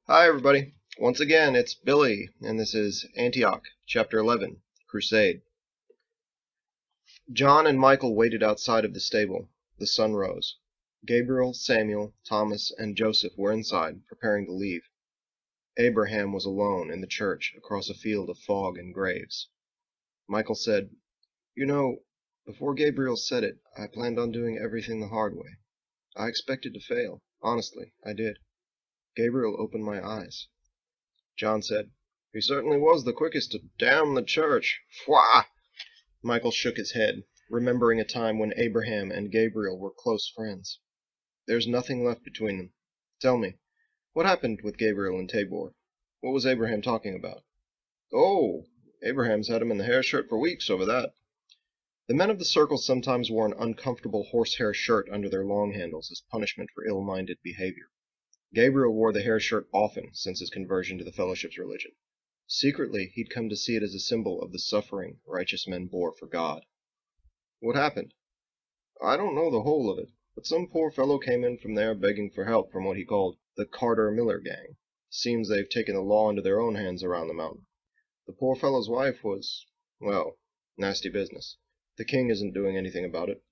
Hi, everybody. Once again, it's Billy, and this is Antioch, Chapter 11, Crusade. John and Michael waited outside of the stable. The sun rose. Gabriel, Samuel, Thomas, and Joseph were inside, preparing to leave. Abraham was alone in the church across a field of fog and graves. Michael said, "You know, before Gabriel said it, I planned on doing everything the hard way. I expected to fail. Honestly, I did. Gabriel opened my eyes." John said, "He certainly was the quickest to damn the church. Fwah!" Michael shook his head, remembering a time when Abraham and Gabriel were close friends. "There's nothing left between them. Tell me, what happened with Gabriel and Tabor? What was Abraham talking about?" "Oh, Abraham's had him in the hair shirt for weeks over that." The men of the circle sometimes wore an uncomfortable horsehair shirt under their long handles as punishment for ill-minded behavior. Gabriel wore the hair shirt often since his conversion to the Fellowship's religion. Secretly, he'd come to see it as a symbol of the suffering righteous men bore for God. "What happened?" "I don't know the whole of it, but some poor fellow came in from there begging for help from what he called the Carter-Miller gang. Seems they've taken the law into their own hands around the mountain. The poor fellow's wife was, well, nasty business. The king isn't doing anything about it."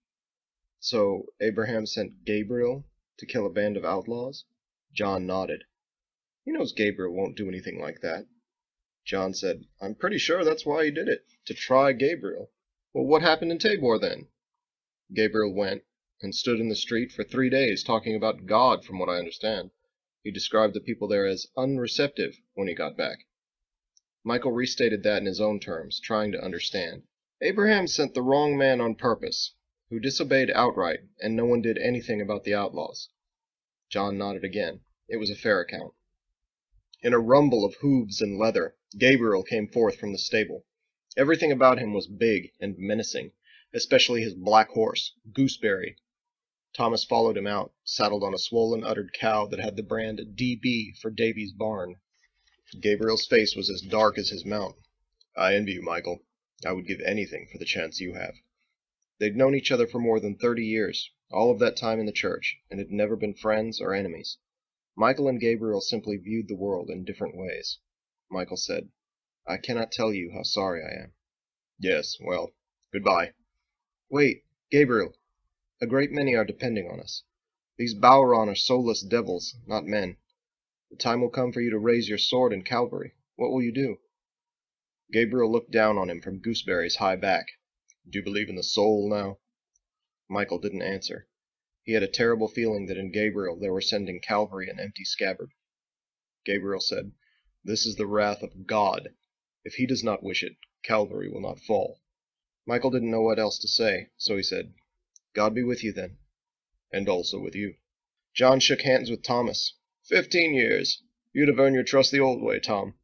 "So Abraham sent Gabriel to kill a band of outlaws?" John nodded. "He knows Gabriel won't do anything like that." John said, "I'm pretty sure that's why he did it, to try Gabriel." "Well, what happened in Tabor then?" "Gabriel went and stood in the street for 3 days talking about God, from what I understand. He described the people there as unreceptive when he got back." Michael restated that in his own terms, trying to understand. "Abraham sent the wrong man on purpose, who disobeyed outright, and no one did anything about the outlaws." John nodded again. It was a fair account. In a rumble of hooves and leather, Gabriel came forth from the stable. Everything about him was big and menacing, especially his black horse, Gooseberry. Thomas followed him out, saddled on a swollen-uddered cow that had the brand DB for Davy's Barn. Gabriel's face was as dark as his mount. "I envy you, Michael. I would give anything for the chance you have." They'd known each other for more than 30 years, all of that time in the church, and had never been friends or enemies. Michael and Gabriel simply viewed the world in different ways. Michael said, "I cannot tell you how sorry I am." "Yes, well, goodbye." "Wait, Gabriel. A great many are depending on us. These Bauron are soulless devils, not men. The time will come for you to raise your sword in Calvary. What will you do?" Gabriel looked down on him from Gooseberry's high back. "Do you believe in the soul now?" Michael didn't answer. He had a terrible feeling that in Gabriel they were sending Calvary an empty scabbard. Gabriel said, "This is the wrath of God. If he does not wish it, Calvary will not fall." Michael didn't know what else to say, so he said, "God be with you then." "And also with you." John shook hands with Thomas. 15 years. You'd have earned your trust the old way, Tom."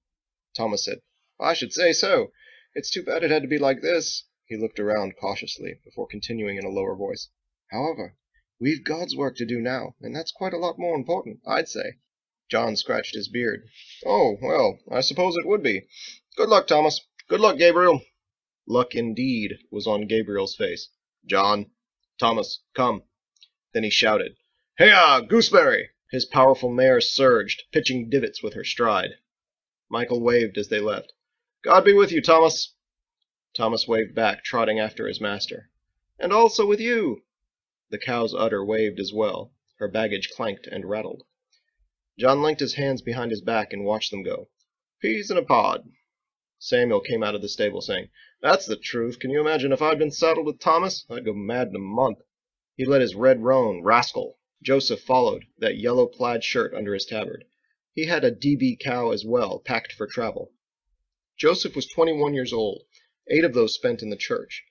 Thomas said, "I should say so. It's too bad it had to be like this." He looked around cautiously, before continuing in a lower voice. "However, we've God's work to do now, and that's quite a lot more important, I'd say." John scratched his beard. "Oh, well, I suppose it would be. Good luck, Thomas. Good luck, Gabriel." Luck indeed was on Gabriel's face. "John, Thomas, come." Then he shouted, "Hey-ya, Gooseberry!" His powerful mare surged, pitching divots with her stride. Michael waved as they left. "God be with you, Thomas." Thomas waved back, trotting after his master. "And also with you." The cow's udder waved as well. Her baggage clanked and rattled. John linked his hands behind his back and watched them go. "Peas in a pod." Samuel came out of the stable saying, "That's the truth. Can you imagine if I'd been saddled with Thomas? I'd go mad in a month." He led his red roan, Rascal. Joseph followed, that yellow plaid shirt under his tabard. He had a DB cow as well, packed for travel. Joseph was 21 years old, 8 of those spent in the church.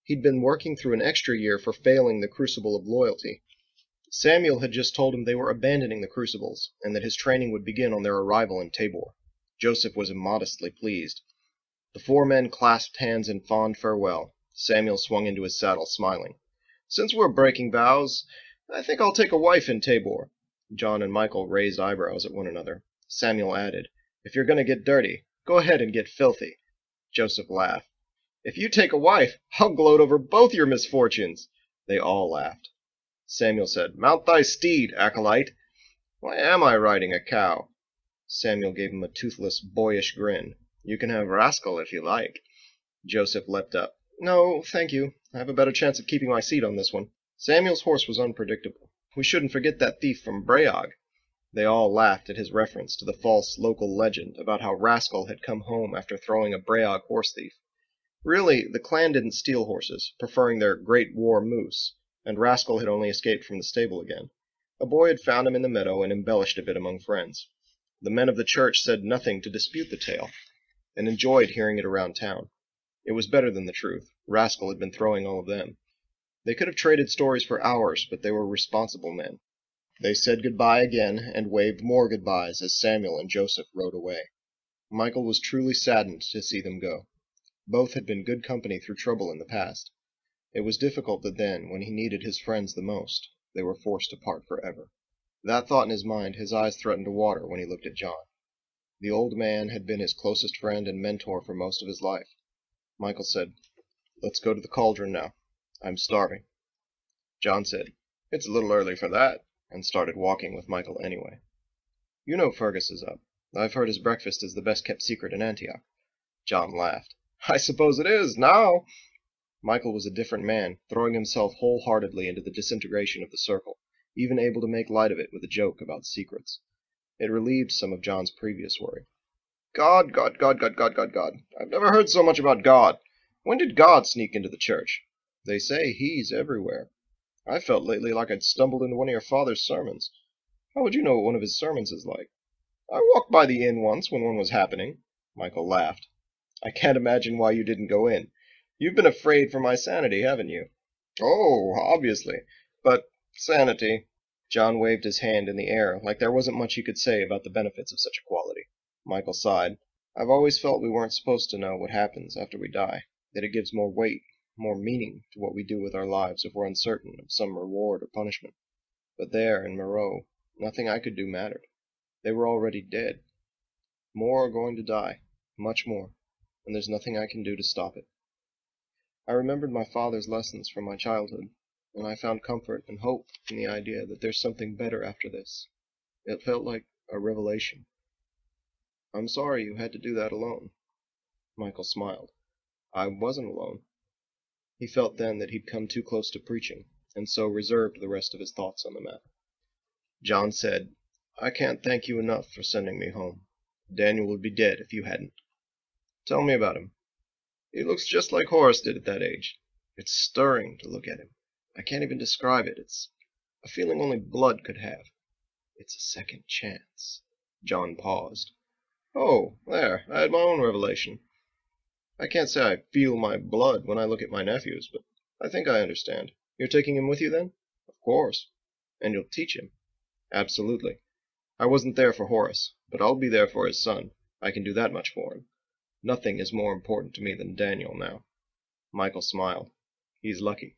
He'd been working through an extra year for failing the crucible of loyalty. Samuel had just told him they were abandoning the crucibles, and that his training would begin on their arrival in Tabor. Joseph was immodestly pleased. The 4 men clasped hands in fond farewell. Samuel swung into his saddle, smiling. "Since we're breaking vows, I think I'll take a wife in Tabor." John and Michael raised eyebrows at one another. Samuel added, "If you're going to get dirty, go ahead and get filthy." Joseph laughed. "If you take a wife, I'll gloat over both your misfortunes." They all laughed. Samuel said, "Mount thy steed, acolyte." "Why am I riding a cow?" Samuel gave him a toothless, boyish grin. "You can have Rascal if you like." Joseph leapt up. "No, thank you. I have a better chance of keeping my seat on this one." Samuel's horse was unpredictable. "We shouldn't forget that thief from Brayog." They all laughed at his reference to the false local legend about how Rascal had come home after throwing a Brayog horse thief. Really, the clan didn't steal horses, preferring their Great War moose, and Rascal had only escaped from the stable again. A boy had found him in the meadow and embellished a bit among friends. The men of the church said nothing to dispute the tale, and enjoyed hearing it around town. It was better than the truth. Rascal had been throwing all of them. They could have traded stories for hours, but they were responsible men. They said goodbye again, and waved more goodbyes as Samuel and Joseph rode away. Michael was truly saddened to see them go. Both had been good company through trouble in the past. It was difficult that then, when he needed his friends the most, they were forced to part forever. That thought in his mind, his eyes threatened to water when he looked at John. The old man had been his closest friend and mentor for most of his life. Michael said, "Let's go to the cauldron now. I'm starving." John said, "It's a little early for that," and started walking with Michael anyway. "You know Fergus is up. I've heard his breakfast is the best kept secret in Antioch." John laughed. "I suppose it is, now." Michael was a different man, throwing himself wholeheartedly into the disintegration of the circle, even able to make light of it with a joke about secrets. It relieved some of John's previous worry. "God, God, God, God, God, God, God. I've never heard so much about God. When did God sneak into the church? They say He's everywhere. I felt lately like I'd stumbled into one of your father's sermons. How would you know what one of his sermons is like?" "I walked by the inn once when one was happening." Michael laughed. "I can't imagine why you didn't go in. You've been afraid for my sanity, haven't you?" "Oh, obviously. But sanity." John waved his hand in the air like there wasn't much he could say about the benefits of such a quality. Michael sighed. "I've always felt we weren't supposed to know what happens after we die, that it gives more weight, more meaning to what we do with our lives if we're uncertain of some reward or punishment. But there, in Moreau, nothing I could do mattered. They were already dead. More are going to die, much more, and there's nothing I can do to stop it." I remembered my father's lessons from my childhood, and I found comfort and hope in the idea that there's something better after this. It felt like a revelation. "I'm sorry you had to do that alone." Michael smiled. "I wasn't alone." He felt then that he'd come too close to preaching, and so reserved the rest of his thoughts on the matter. John said, "I can't thank you enough for sending me home. Daniel would be dead if you hadn't." "Tell me about him." "He looks just like Horace did at that age. It's stirring to look at him. I can't even describe it. It's a feeling only blood could have. It's a second chance." John paused. "Oh, there, I had my own revelation. I can't say I feel my blood when I look at my nephews, but I think I understand. You're taking him with you, then?" "Of course." "And you'll teach him?" "Absolutely. I wasn't there for Horace, but I'll be there for his son. I can do that much for him. Nothing is more important to me than Daniel now." Michael smiled. "He's lucky."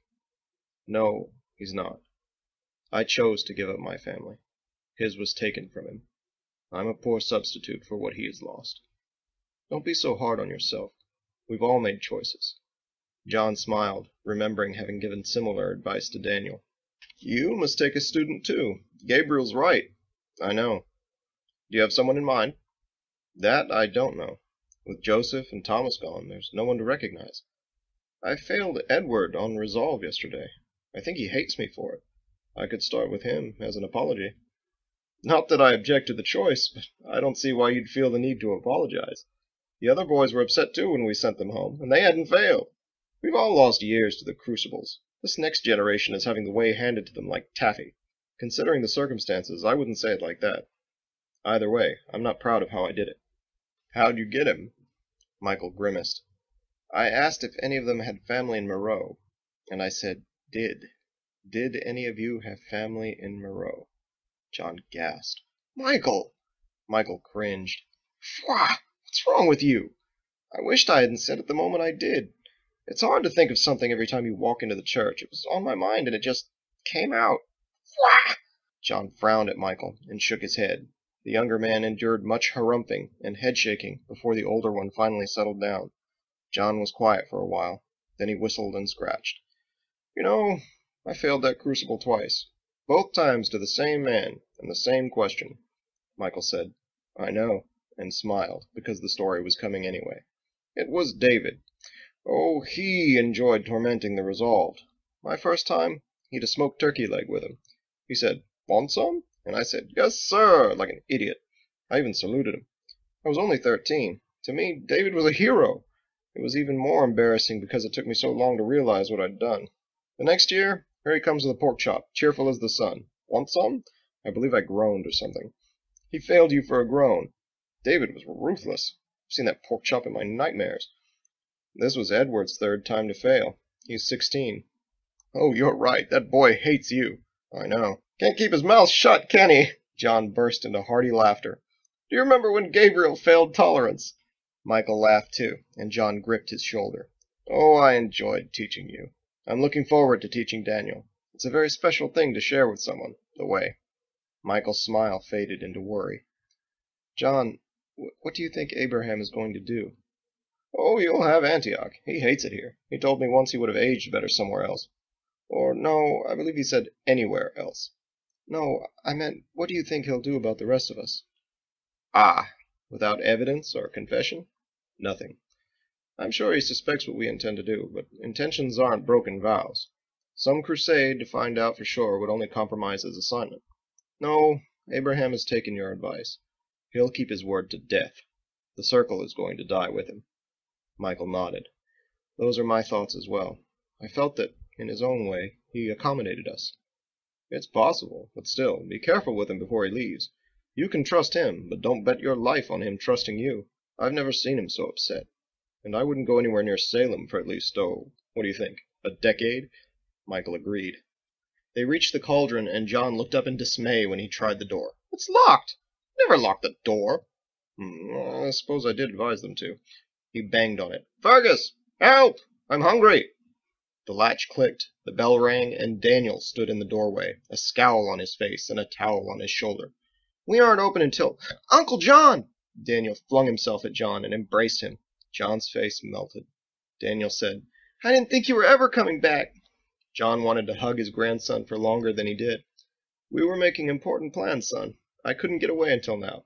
"No, he's not. I chose to give up my family. His was taken from him. I'm a poor substitute for what he has lost. Don't be so hard on yourself. We've all made choices." John smiled, remembering having given similar advice to Daniel. "You must take a student too. Gabriel's right." "I know. Do you have someone in mind?" "That I don't know. With Joseph and Thomas gone, there's no one to recognize. I failed Edward on resolve yesterday. I think he hates me for it. I could start with him as an apology." "Not that I object to the choice, but I don't see why you'd feel the need to apologize. The other boys were upset too when we sent them home, and they hadn't failed. We've all lost years to the crucibles. This next generation is having the way handed to them like taffy. Considering the circumstances, I wouldn't say it like that. Either way, I'm not proud of how I did it." "How'd you get him?" Michael grimaced. "I asked if any of them had family in Moreau, and I said, Did any of you have family in Moreau?" John gasped. "Michael!" Michael cringed. "Pwah! What's wrong with you? I wished I hadn't said it the moment I did. It's hard to think of something every time you walk into the church. It was on my mind and it just came out. Pwah!" John frowned at Michael and shook his head. The younger man endured much harumphing and head-shaking before the older one finally settled down. John was quiet for a while. Then he whistled and scratched. "You know, I failed that crucible twice. Both times to the same man and the same question," Michael said. I know, and smiled, because the story was coming anyway. It was David. Oh, he enjoyed tormenting the resolved. My first time, he'd a smoked turkey leg with him. He said, "Want some?" And I said, "Yes, sir," like an idiot. I even saluted him. I was only 13. To me, David was a hero. It was even more embarrassing because it took me so long to realize what I'd done. The next year, here he comes with a pork chop, cheerful as the sun. "Want some?" I believe I groaned or something. He failed you for a groan. David was ruthless. I've seen that pork chop in my nightmares. This was Edward's third time to fail. He's 16. "Oh, you're right. That boy hates you." "I know. Can't keep his mouth shut, can he?" John burst into hearty laughter. "Do you remember when Gabriel failed tolerance?" Michael laughed too, and John gripped his shoulder. "Oh, I enjoyed teaching you. I'm looking forward to teaching Daniel. It's a very special thing to share with someone, the way." Michael's smile faded into worry. "John, what do you think Abraham is going to do?" "Oh, you'll have Antioch. He hates it here. He told me once he would have aged better somewhere else. Or, no, I believe he said anywhere else." "No, I meant, what do you think he'll do about the rest of us?" "Ah, without evidence or confession? Nothing. I'm sure he suspects what we intend to do, but intentions aren't broken vows. Some crusade to find out for sure would only compromise his assignment. No, Abraham has taken your advice. He'll keep his word to death. The circle is going to die with him." Michael nodded. "Those are my thoughts as well. I felt that, in his own way, he accommodated us." "It's possible, but still, be careful with him before he leaves. You can trust him, but don't bet your life on him trusting you. I've never seen him so upset. And I wouldn't go anywhere near Salem for at least, what do you think, a decade?" Michael agreed. They reached the cauldron, and John looked up in dismay when he tried the door. "It's locked! Never lock the door." I suppose I did advise them to." He banged on it. "Fergus! Help! I'm hungry!" The latch clicked, the bell rang, and Daniel stood in the doorway, a scowl on his face and a towel on his shoulder. "We aren't open until—" "Uncle John!" Daniel flung himself at John and embraced him. John's face melted. Daniel said, "I didn't think you were ever coming back." John wanted to hug his grandson for longer than he did. "We were making important plans, son. I couldn't get away until now."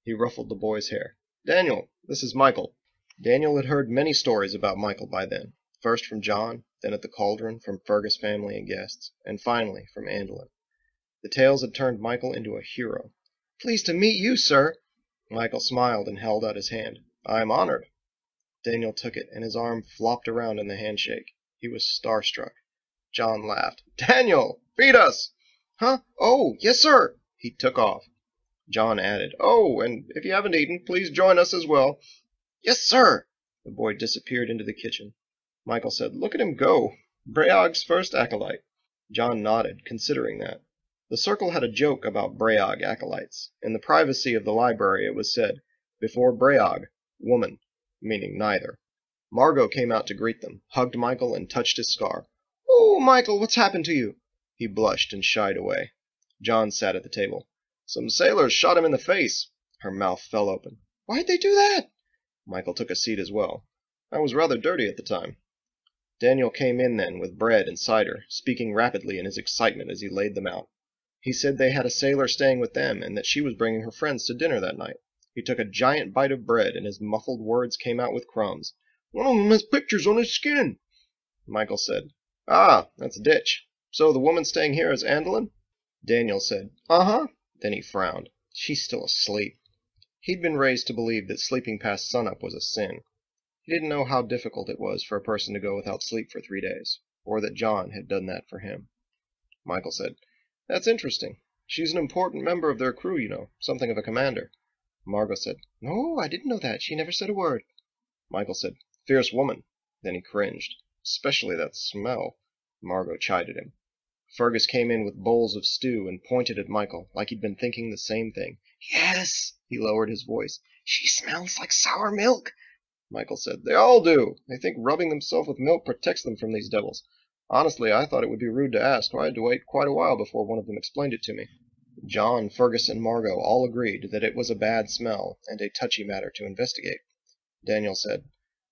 He ruffled the boy's hair. "Daniel, this is Michael." Daniel had heard many stories about Michael by then, first from John, then at the cauldron from Fergus family and guests, and finally from Andelin. The tales had turned Michael into a hero. "Pleased to meet you, sir." Michael smiled and held out his hand. "I'm honored." Daniel took it, and his arm flopped around in the handshake. He was starstruck. John laughed. "Daniel, feed us!" "Huh? Oh, yes, sir." He took off. John added, "Oh, and if you haven't eaten, please join us as well." "Yes, sir." The boy disappeared into the kitchen. Michael said, "Look at him go. Breag's first acolyte." John nodded, considering that. The circle had a joke about Breag acolytes. In the privacy of the library it was said, "Before Breag, woman," meaning neither. Margot came out to greet them, hugged Michael, and touched his scar. "Oh, Michael, what's happened to you?" He blushed and shied away. John sat at the table. "Some sailors shot him in the face." Her mouth fell open. "Why'd they do that?" Michael took a seat as well. "I was rather dirty at the time." Daniel came in then with bread and cider, speaking rapidly in his excitement as he laid them out. He said they had a sailor staying with them and that she was bringing her friends to dinner that night. He took a giant bite of bread and his muffled words came out with crumbs. "One of them has pictures on his skin." Michael said, "Ah, that's Ditch. So the woman staying here is Andelin?" Daniel said, "Uh-huh." Then he frowned. "She's still asleep." He'd been raised to believe that sleeping past sunup was a sin. He didn't know how difficult it was for a person to go without sleep for 3 days, or that John had done that for him. Michael said, "That's interesting. She's an important member of their crew, you know, something of a commander." Margot said, "No, I didn't know that. She never said a word." Michael said, "Fierce woman." Then he cringed. "Especially that smell." Margot chided him. Fergus came in with bowls of stew and pointed at Michael like he'd been thinking the same thing. "Yes," he lowered his voice. "She smells like sour milk." Michael said, "They all do. They think rubbing themselves with milk protects them from these devils. Honestly, I thought it would be rude to ask, so I had to wait quite a while before one of them explained it to me." John, Fergus, and Margot all agreed that it was a bad smell and a touchy matter to investigate. Daniel said,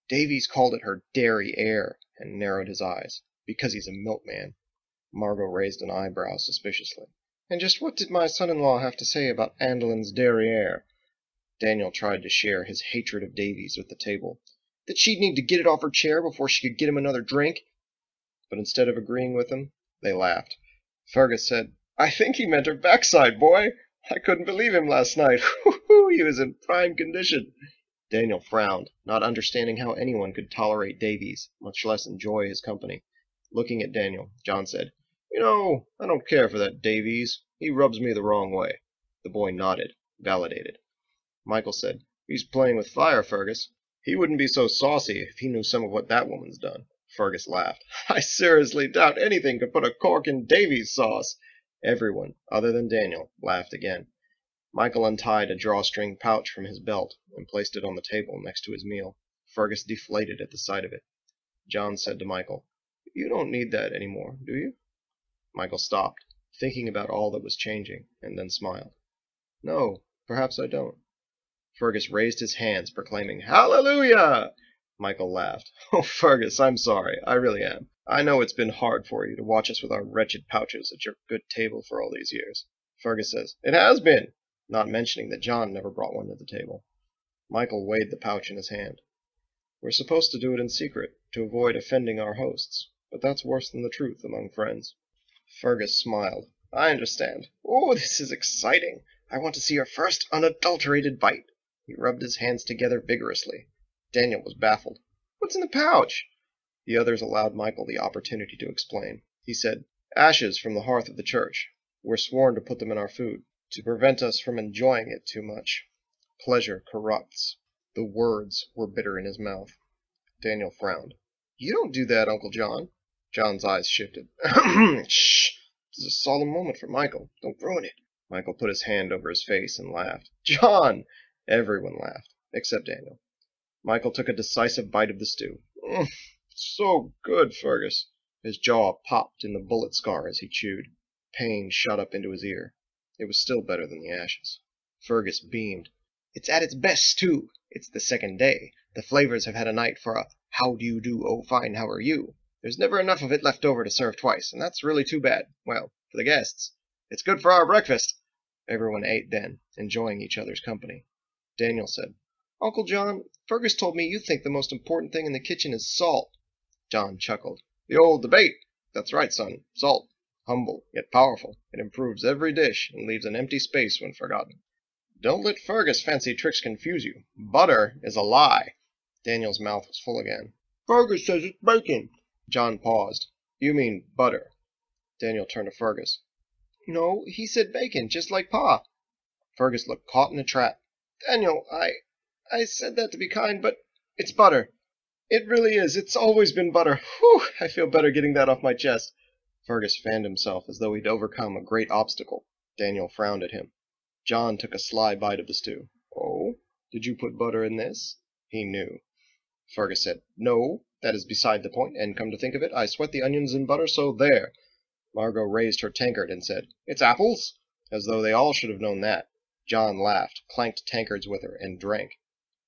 "Davies called it her dairy air," and narrowed his eyes, "because he's a milkman." Margot raised an eyebrow suspiciously. "And just what did my son-in-law have to say about Andelin's derriere?" Daniel tried to share his hatred of Davies with the table. That she'd need to get it off her chair before she could get him another drink. But instead of agreeing with him, they laughed. Fergus said, "I think he meant her backside, boy. I couldn't believe him last night. He was in prime condition." Daniel frowned, not understanding how anyone could tolerate Davies, much less enjoy his company. Looking at Daniel, John said, "You know, I don't care for that Davies. He rubs me the wrong way." The boy nodded, validated. Michael said, "He's playing with fire, Fergus. He wouldn't be so saucy if he knew some of what that woman's done." Fergus laughed. "I seriously doubt anything could put a cork in Davies' sauce." Everyone, other than Daniel, laughed again. Michael untied a drawstring pouch from his belt and placed it on the table next to his meal. Fergus deflated at the sight of it. John said to Michael, "You don't need that anymore, do you?" Michael stopped, thinking about all that was changing, and then smiled. "No, perhaps I don't." Fergus raised his hands, proclaiming, "Hallelujah!" Michael laughed. "Oh, Fergus, I'm sorry. I really am. I know it's been hard for you to watch us with our wretched pouches at your good table for all these years." Fergus says, "It has been," not mentioning that John never brought one to the table. Michael weighed the pouch in his hand. "We're supposed to do it in secret, to avoid offending our hosts, but that's worse than the truth among friends." Fergus smiled. "I understand. Oh, this is exciting. I want to see your first unadulterated bite." He rubbed his hands together vigorously. Daniel was baffled. "What's in the pouch?" The others allowed Michael the opportunity to explain. He said, "Ashes from the hearth of the church. We're sworn to put them in our food, to prevent us from enjoying it too much. Pleasure corrupts." The words were bitter in his mouth. Daniel frowned. "You don't do that, Uncle John." John's eyes shifted. "Shh! This is a solemn moment for Michael. Don't ruin it." Michael put his hand over his face and laughed. "John!" Everyone laughed, except Daniel. Michael took a decisive bite of the stew. "So good, Fergus." His jaw popped in the bullet scar as he chewed. Pain shot up into his ear. It was still better than the ashes. Fergus beamed. "It's at its best, too. It's the second day. The flavors have had a night for a how do you do, oh fine, how are you? There's never enough of it left over to serve twice, and that's really too bad. Well, for the guests. It's good for our breakfast." Everyone ate then, enjoying each other's company. Daniel said, "Uncle John, Fergus told me you think the most important thing in the kitchen is salt." John chuckled. "The old debate. That's right, son. Salt. Humble, yet powerful. It improves every dish and leaves an empty space when forgotten. Don't let Fergus' fancy tricks confuse you. Butter is a lie." Daniel's mouth was full again. "Fergus says it's bacon." John paused. "You mean butter." Daniel turned to Fergus. "No, he said bacon, just like Pa." Fergus looked caught in a trap. "Daniel, I said that to be kind, but it's butter. It really is. It's always been butter. Whew, I feel better getting that off my chest." Fergus fanned himself as though he'd overcome a great obstacle. Daniel frowned at him. John took a sly bite of the stew. "Oh, did you put butter in this?" He knew. Fergus said, "No, that is beside the point, and come to think of it, I sweat the onions in butter, so there." Margot raised her tankard and said, "It's apples," as though they all should have known that. John laughed, clanked tankards with her, and drank.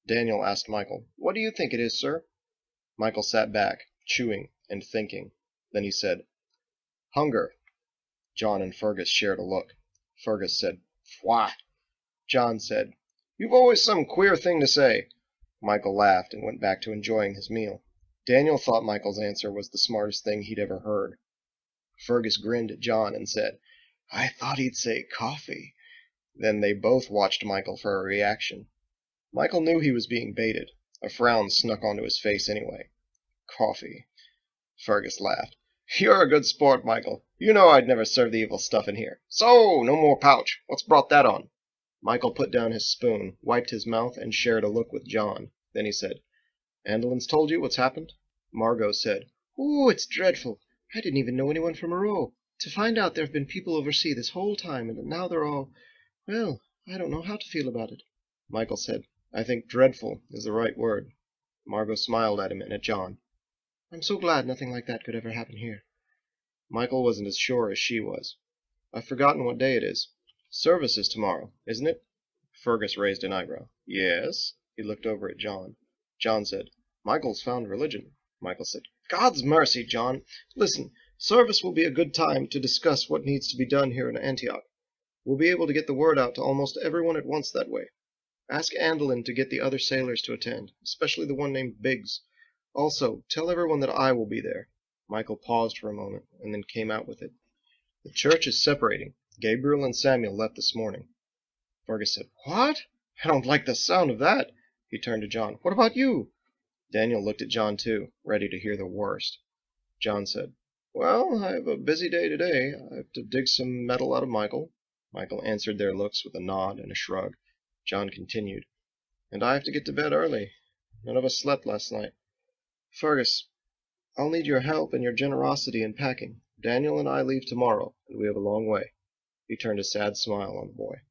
Daniel asked Michael, "What do you think it is, sir?" Michael sat back, chewing and thinking. Then he said, "Hunger." John and Fergus shared a look. Fergus said, "Fwah." John said, "You've always some queer thing to say." Michael laughed and went back to enjoying his meal. Daniel thought Michael's answer was the smartest thing he'd ever heard. Fergus grinned at John and said, "I thought he'd say coffee." Then they both watched Michael for a reaction. Michael knew he was being baited. A frown snuck onto his face anyway. "Coffee." Fergus laughed. "You're a good sport, Michael. You know I'd never serve the evil stuff in here. So, no more pouch. What's brought that on?" Michael put down his spoon, wiped his mouth, and shared a look with John. Then he said, "Andolin's told you what's happened?" Margot said, "Oh, it's dreadful. I didn't even know anyone from Moreau. To find out there have been people overseas this whole time, and now they're all... Well, I don't know how to feel about it." Michael said, "I think dreadful is the right word." Margot smiled at him and at John. "I'm so glad nothing like that could ever happen here." Michael wasn't as sure as she was. "I've forgotten what day it is. Service is tomorrow, isn't it?" Fergus raised an eyebrow. "Yes." He looked over at John. John said, "Michael's found religion." Michael said, "God's mercy, John. Listen, service will be a good time to discuss what needs to be done here in Antioch. We'll be able to get the word out to almost everyone at once that way." Ask Andelin to get the other sailors to attend, especially the one named Biggs. Also, tell everyone that I will be there." Michael paused for a moment, and then came out with it. "The church is separating. Gabriel and Samuel left this morning." Fergus said, "What? I don't like the sound of that." He turned to John. "What about you?" Daniel looked at John too, ready to hear the worst. John said, "Well, I have a busy day today. I have to dig some metal out of Michael." Michael answered their looks with a nod and a shrug. John continued, "And I have to get to bed early. None of us slept last night. Fergus, I'll need your help and your generosity in packing. Daniel and I leave tomorrow, and we have a long way." He turned a sad smile on the boy.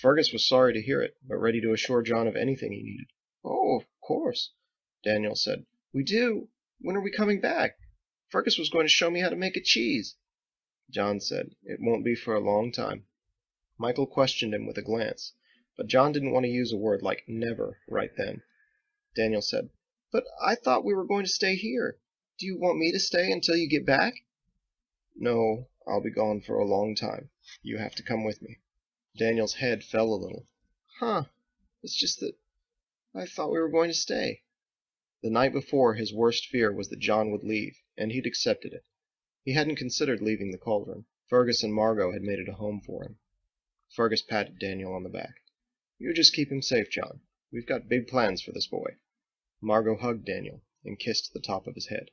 Fergus was sorry to hear it, but ready to assure John of anything he needed. "Oh, of course," Daniel said. "We do. When are we coming back? Fergus was going to show me how to make a cheese." John said, "It won't be for a long time." Michael questioned him with a glance, but John didn't want to use a word like never right then. Daniel said, "But I thought we were going to stay here. Do you want me to stay until you get back?" "No, I'll be gone for a long time. You have to come with me." Daniel's head fell a little. "Huh, it's just that I thought we were going to stay." The night before, his worst fear was that John would leave, and he'd accepted it. He hadn't considered leaving the cauldron. Fergus and Margot had made it a home for him. Fergus patted Daniel on the back. "You just keep him safe, John. We've got big plans for this boy." Margot hugged Daniel and kissed the top of his head.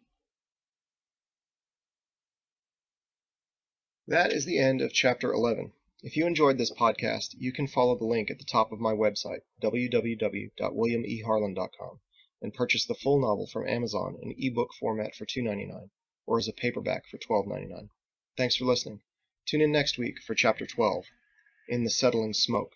That is the end of Chapter 11. If you enjoyed this podcast, you can follow the link at the top of my website, www.williameharlan.com, and purchase the full novel from Amazon in ebook format for $2.99, or as a paperback for $12.99. Thanks for listening. Tune in next week for Chapter 12, In the Settling Smoke.